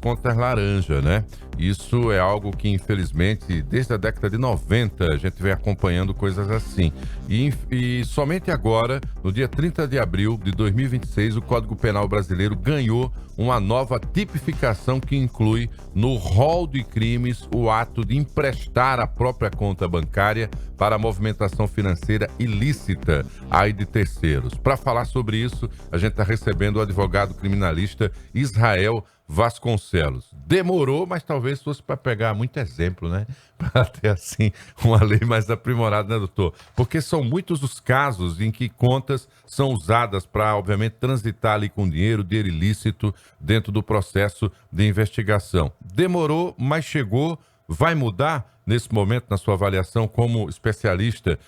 contas laranja, né? Isso é algo que, infelizmente, desde a década de 90, a gente vem acompanhando coisas assim. E somente agora, no dia 30 de abril de 2026, o Código Penal brasileiro ganhou uma nova tipificação que inclui no rol de crimes o ato de emprestar a própria conta bancária para a movimentação financeira ilícita aí de terceiros. Para falar sobre isso, a gente está recebendo o advogado criminalista Israel Vasconcelos. Demorou, mas talvez fosse para pegar muito exemplo, né? Para ter, assim, uma lei mais aprimorada, né, doutor? Porque são muitos os casos em que contas são usadas para, obviamente, transitar ali com dinheiro ilícito dentro do processo de investigação. Demorou, mas chegou. Vai mudar nesse momento, na sua avaliação, como especialista,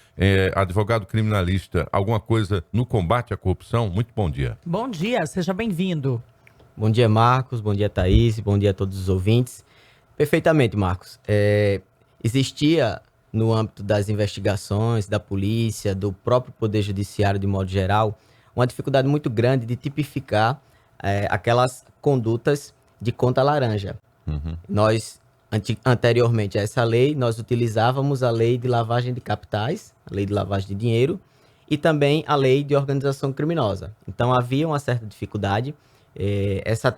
advogado criminalista, alguma coisa no combate à corrupção? Muito bom dia. Bom dia, seja bem-vindo. Bom dia, Marcos. Bom dia, Thaís. Bom dia a todos os ouvintes. Perfeitamente, Marcos. Existia, no âmbito das investigações, da polícia, do próprio Poder Judiciário de modo geral, uma dificuldade muito grande de tipificar aquelas condutas de conta laranja. Nós, anteriormente a essa lei, nós utilizávamos a lei de lavagem de capitais, a lei de lavagem de dinheiro, e também a lei de organização criminosa. Então, havia uma certa dificuldade. Essa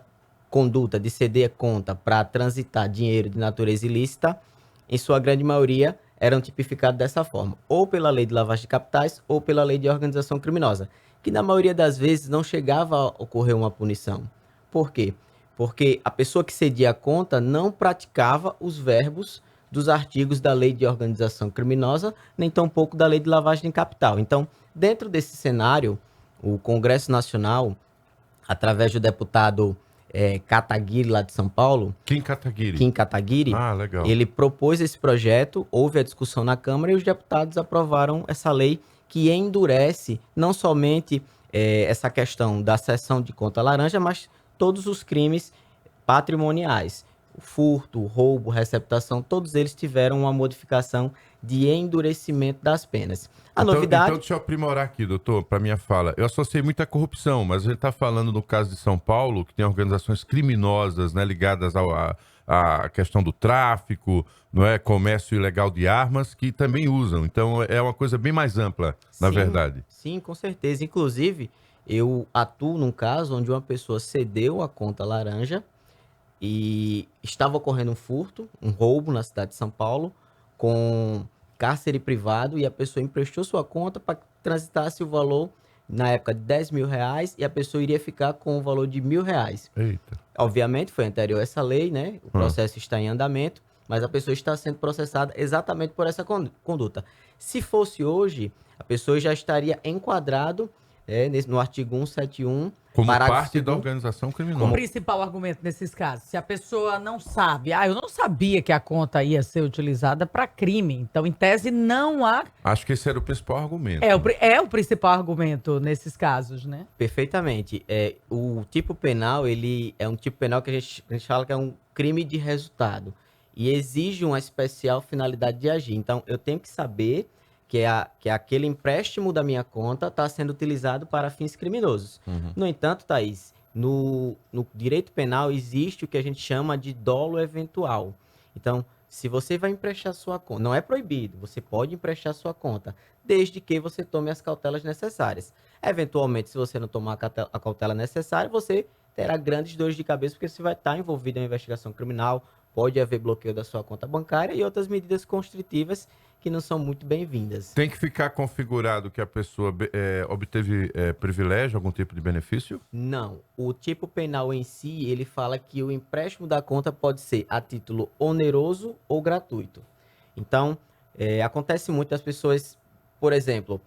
conduta de ceder conta para transitar dinheiro de natureza ilícita, em sua grande maioria, eram tipificados dessa forma, ou pela lei de lavagem de capitais, ou pela lei de organização criminosa, que na maioria das vezes não chegava a ocorrer uma punição. Por quê? Porque a pessoa que cedia a conta não praticava os verbos dos artigos da lei de organização criminosa, nem tampouco da lei de lavagem de capital. Então, dentro desse cenário, o Congresso Nacional, através do deputado Kataguiri, lá de São Paulo. Kim Kataguiri. Kim Kataguiri. Ah, legal. Ele propôs esse projeto, houve a discussão na Câmara e os deputados aprovaram essa lei que endurece não somente essa questão da cessão de conta laranja, mas todos os crimes patrimoniais. O furto, o roubo, receptação, todos eles tiveram uma modificação de endurecimento das penas. Então, deixa eu aprimorar aqui, doutor, para minha fala. Eu associei muita corrupção, mas a gente está falando no caso de São Paulo, que tem organizações criminosas, né, ligadas à questão do tráfico, não é, comércio ilegal de armas, que também usam. Então, é uma coisa bem mais ampla, na verdade. Sim, com certeza. Inclusive, eu atuo num caso onde uma pessoa cedeu a conta laranja e estava ocorrendo um furto, um roubo na cidade de São Paulo, com cárcere privado, e a pessoa emprestou sua conta para que transitasse o valor, na época, de R$10.000, e a pessoa iria ficar com o valor de R$1.000. Eita. Obviamente, foi anterior a essa lei, né? O processo está em andamento, mas a pessoa está sendo processada exatamente por essa conduta. Se fosse hoje, a pessoa já estaria enquadrado no artigo 171, como parágrafo parte da 2º, organização criminosa. O principal argumento nesses casos, se a pessoa não sabe, eu não sabia que a conta ia ser utilizada para crime, então, em tese, não há... Acho que esse era o principal argumento. É o principal argumento nesses casos, né? Perfeitamente. O tipo penal, ele é um tipo penal que a gente fala que é um crime de resultado e exige uma especial finalidade de agir. Então, eu tenho que saber que aquele empréstimo da minha conta está sendo utilizado para fins criminosos. No entanto, Thaís, no direito penal existe o que a gente chama de dolo eventual. Então, se você vai emprestar sua conta, não é proibido, você pode emprestar sua conta, desde que você tome as cautelas necessárias. Eventualmente, se você não tomar a cautela necessária, você terá grandes dores de cabeça, porque você vai estar envolvido em investigação criminal, pode haver bloqueio da sua conta bancária e outras medidas constritivas que não são muito bem-vindas. Tem que ficar configurado que a pessoa obteve privilégio, algum tipo de benefício? Não. O tipo penal em si, ele fala que o empréstimo da conta pode ser a título oneroso ou gratuito. Então, acontece muito das pessoas, por exemplo,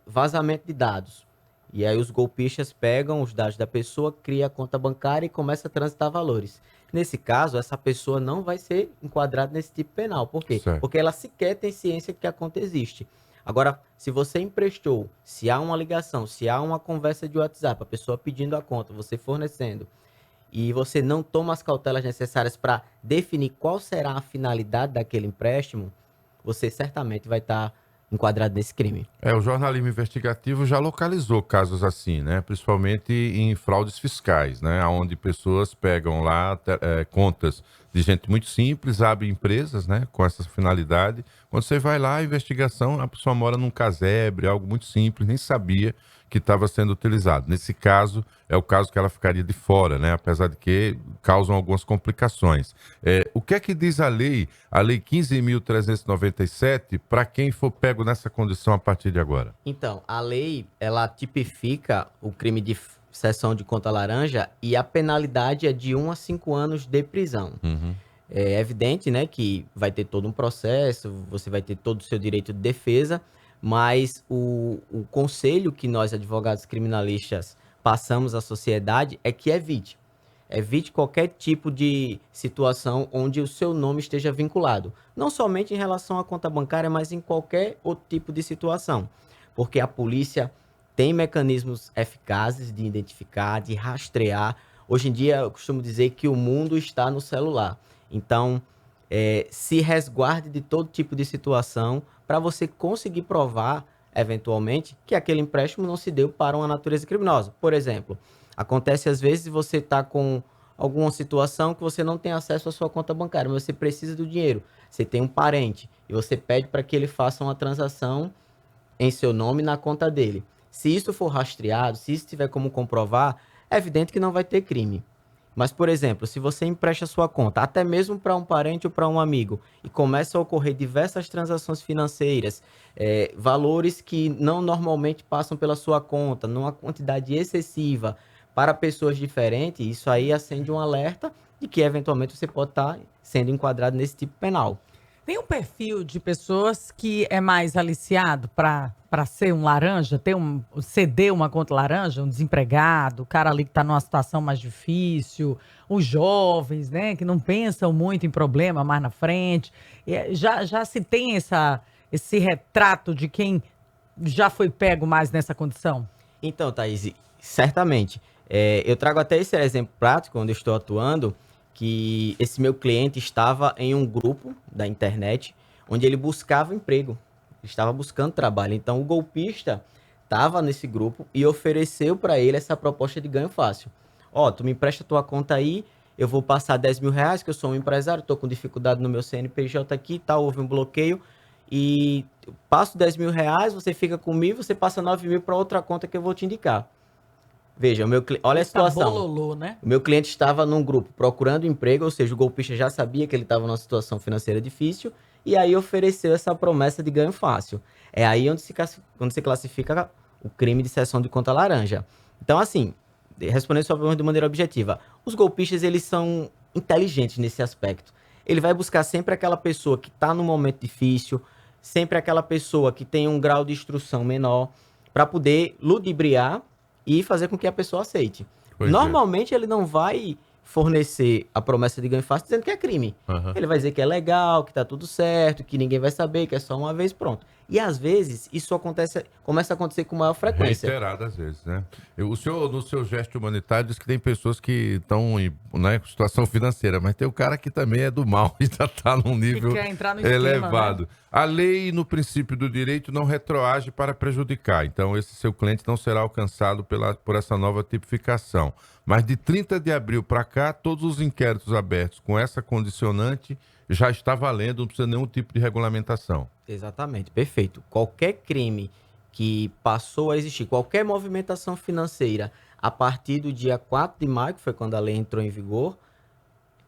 vazamento de dados. E aí os golpistas pegam os dados da pessoa, cria a conta bancária e começa a transitar valores. Nesse caso, essa pessoa não vai ser enquadrada nesse tipo penal. Por quê? Certo. Porque ela sequer tem ciência que a conta existe. Agora, se você emprestou, se há uma ligação, se há uma conversa de WhatsApp, a pessoa pedindo a conta, você fornecendo, e você não toma as cautelas necessárias para definir qual será a finalidade daquele empréstimo, você certamente vai estar enquadrado nesse crime. O jornalismo investigativo já localizou casos assim, né? Principalmente em fraudes fiscais, né? Onde pessoas pegam lá contas de gente muito simples, abrem empresas, né? Com essa finalidade. Quando você vai lá, a investigação, a pessoa mora num casebre, algo muito simples, nem sabia que estava sendo utilizado. Nesse caso, é o caso que ela ficaria de fora, né? Apesar de que causam algumas complicações. O que é que diz a lei 15.397, para quem for pego nessa condição a partir de agora? Então, a lei, ela tipifica o crime de cessão de conta laranja e a penalidade é de 1 a 5 anos de prisão. Uhum. É evidente, né, que vai ter todo um processo, você vai ter todo o seu direito de defesa, mas o conselho que nós, advogados criminalistas, passamos à sociedade é que evite. Evite qualquer tipo de situação onde o seu nome esteja vinculado. Não somente em relação à conta bancária, mas em qualquer outro tipo de situação. Porque a polícia tem mecanismos eficazes de identificar, de rastrear. Hoje em dia, eu costumo dizer que o mundo está no celular. Então, se resguarde de todo tipo de situação para você conseguir provar, eventualmente, que aquele empréstimo não se deu para uma natureza criminosa. Por exemplo, acontece às vezes você está com alguma situação que você não tem acesso à sua conta bancária, mas você precisa do dinheiro. Você tem um parente e você pede para que ele faça uma transação em seu nome na conta dele. Se isso for rastreado, se isso tiver como comprovar, é evidente que não vai ter crime. Mas, por exemplo, se você empresta sua conta, até mesmo para um parente ou para um amigo, e começa a ocorrer diversas transações financeiras, valores que não normalmente passam pela sua conta, numa quantidade excessiva para pessoas diferentes, isso aí acende um alerta de que, eventualmente, você pode estar sendo enquadrado nesse tipo penal. Tem um perfil de pessoas que é mais aliciado para ser um laranja, ceder uma conta laranja, um desempregado, o cara ali que está numa situação mais difícil, os jovens, né, que não pensam muito em problema mais na frente. Já se tem esse retrato de quem já foi pego mais nessa condição? Então, Thaís, certamente. Eu trago até esse exemplo prático, onde eu estou atuando, que esse meu cliente estava em um grupo da internet onde ele buscava emprego, estava buscando trabalho. Então, o golpista estava nesse grupo e ofereceu para ele essa proposta de ganho fácil. Tu me empresta tua conta aí, eu vou passar 10 mil reais, que eu sou um empresário, estou com dificuldade no meu CNPJ aqui, houve um bloqueio, e passo 10 mil reais, você fica comigo, você passa 9 mil para outra conta que eu vou te indicar. Veja, olha a situação. Bololô, né? O meu cliente estava num grupo procurando emprego, ou seja, o golpista já sabia que ele estava numa situação financeira difícil, e aí ofereceu essa promessa de ganho fácil. É aí onde se classifica o crime de cessão de conta laranja. Então, assim, respondendo sua pergunta de maneira objetiva, os golpistas, eles são inteligentes nesse aspecto. Ele vai buscar sempre aquela pessoa que está num momento difícil, sempre aquela pessoa que tem um grau de instrução menor, para poder ludibriar e fazer com que a pessoa aceite. Normalmente, ele não vai fornecer a promessa de ganho fácil dizendo que é crime. Uhum. Ele vai dizer que é legal, que tá tudo certo, que ninguém vai saber, que é só uma vez, pronto. E às vezes, isso começa a acontecer com maior frequência. Reiterado às vezes, né? O senhor, no seu gesto humanitário, diz que tem pessoas que estão em situação financeira, mas tem o cara que também é do mal e já está num nível quer entrar no esquema, elevado. né? A lei, no princípio do direito, não retroage para prejudicar. Então, esse seu cliente não será alcançado por essa nova tipificação. Mas de 30 de abril para cá, todos os inquéritos abertos com essa condicionante já está valendo, não precisa nenhum tipo de regulamentação. Exatamente, perfeito. Qualquer crime que passou a existir, qualquer movimentação financeira a partir do dia 4 de maio, que foi quando a lei entrou em vigor,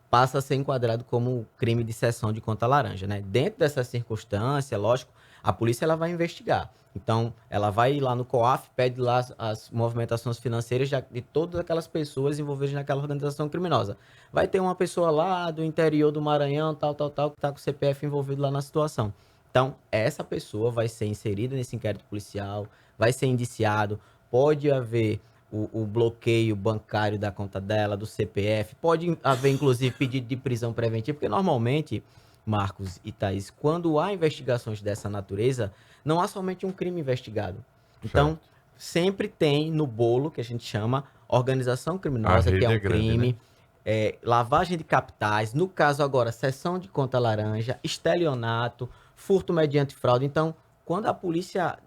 passa a ser enquadrado como crime de cessão de conta laranja, né? Dentro dessa circunstância, lógico, a polícia ela vai investigar. Então, ela vai lá no COAF, pede lá as movimentações financeiras de todas aquelas pessoas envolvidas naquela organização criminosa. Vai ter uma pessoa lá do interior do Maranhão, tal, que está com o CPF envolvido lá na situação. Então, essa pessoa vai ser inserida nesse inquérito policial, vai ser indiciado, pode haver o bloqueio bancário da conta dela, do CPF, pode haver, inclusive, pedido de prisão preventiva, porque normalmente, Marcos e Thaís, quando há investigações dessa natureza, não há somente um crime investigado. Então, sempre tem no bolo, que a gente chama organização criminosa, que é um crime, né? Lavagem de capitais, no caso agora, cessão de conta laranja, estelionato, furto mediante fraude. Então, quando a polícia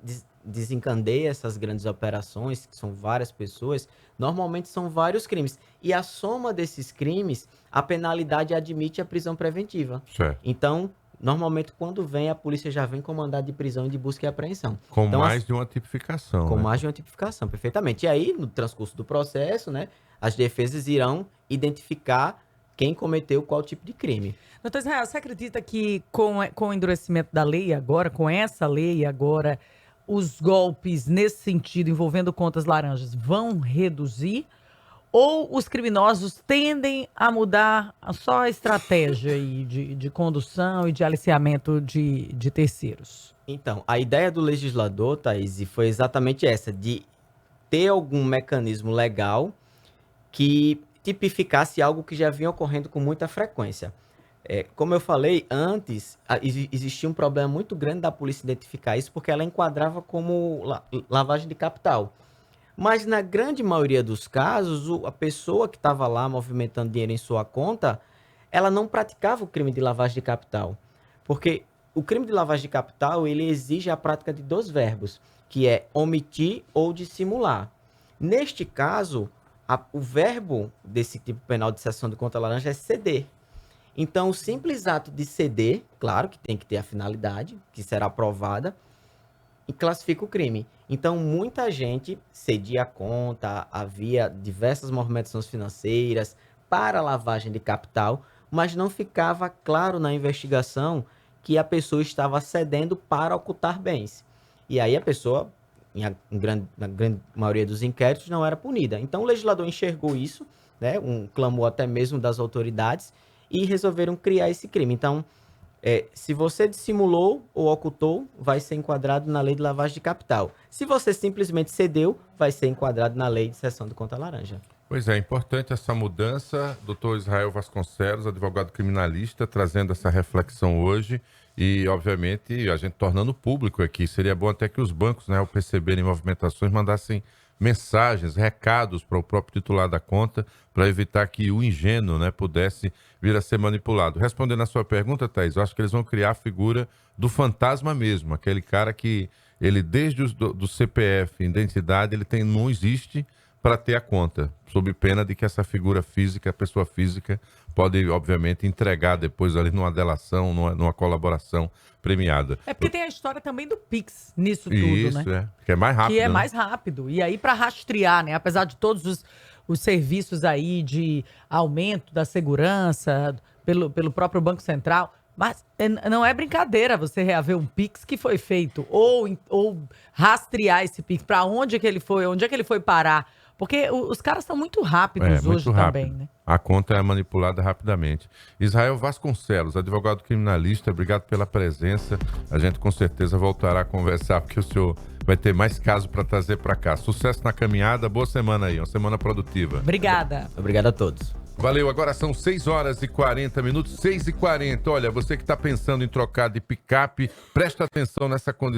desencandeia essas grandes operações, que são várias pessoas, normalmente são vários crimes. E a soma desses crimes, a penalidade admite a prisão preventiva. Certo. Então, normalmente, quando vem, a polícia já vem com mandado de prisão e de busca e apreensão. Com então, mais de uma tipificação. Com né? mais de uma tipificação, perfeitamente. E aí, no transcurso do processo, né, as defesas irão identificar quem cometeu qual tipo de crime. Doutor Israel, você acredita que com o endurecimento da lei agora, com essa lei agora, os golpes nesse sentido, envolvendo contas laranjas, vão reduzir? Ou os criminosos tendem a mudar só a estratégia aí de condução e de aliciamento de terceiros? Então, a ideia do legislador, Thaís, foi exatamente essa, de ter algum mecanismo legal que tipificasse algo que já vinha ocorrendo com muita frequência. Como eu falei antes, existia um problema muito grande da polícia identificar isso, porque ela enquadrava como lavagem de capital. Mas na grande maioria dos casos, a pessoa que estava lá movimentando dinheiro em sua conta, ela não praticava o crime de lavagem de capital. Porque o crime de lavagem de capital, ele exige a prática de 2 verbos, que é omitir ou dissimular. Neste caso, o verbo desse tipo penal de cessão de conta laranja é ceder. Então, o simples ato de ceder, claro que tem que ter a finalidade, que será aprovada, e classifica o crime. Então, muita gente cedia a conta, havia diversas movimentações financeiras para lavagem de capital, mas não ficava claro na investigação que a pessoa estava cedendo para ocultar bens. E aí a pessoa, na grande maioria dos inquéritos, não era punida. Então, o legislador enxergou isso, né, clamou até mesmo das autoridades, e resolveram criar esse crime. Então, se você dissimulou ou ocultou, vai ser enquadrado na lei de lavagem de capital. Se você simplesmente cedeu, vai ser enquadrado na lei de cessão de conta laranja. Pois é, importante essa mudança. Doutor Israel Vasconcelos, advogado criminalista, trazendo essa reflexão hoje e, obviamente, a gente tornando público aqui. Seria bom até que os bancos, né, ao perceberem movimentações, mandassem mensagens, recados para o próprio titular da conta, para evitar que o ingênuo, né, pudesse vir a ser manipulado. Respondendo a sua pergunta, Thaís, eu acho que eles vão criar a figura do fantasma mesmo, aquele cara que ele, desde do CPF, identidade, não existe para ter a conta, sob pena de que essa figura física, a pessoa física, pode, obviamente, entregar depois ali numa delação, numa colaboração premiada. É porque tem a história também do Pix nisso tudo, Isso, né? que é mais rápido. Que é né? mais rápido. E aí, para rastrear, né? Apesar de todos os serviços aí de aumento da segurança pelo próprio Banco Central, mas não é brincadeira você reaver um Pix que foi feito, ou rastrear esse Pix, para onde é que ele foi parar. Porque os caras são muito rápidos hoje muito rápido. também, né? A conta é manipulada rapidamente. Israel Vasconcelos, advogado criminalista, obrigado pela presença. A gente com certeza voltará a conversar, porque o senhor vai ter mais casos para trazer para cá. Sucesso na caminhada, boa semana aí, uma semana produtiva. Obrigada. Obrigado a todos. Valeu, agora são 6h40, 6h40. Olha, você que está pensando em trocar de picape, presta atenção nessa condição.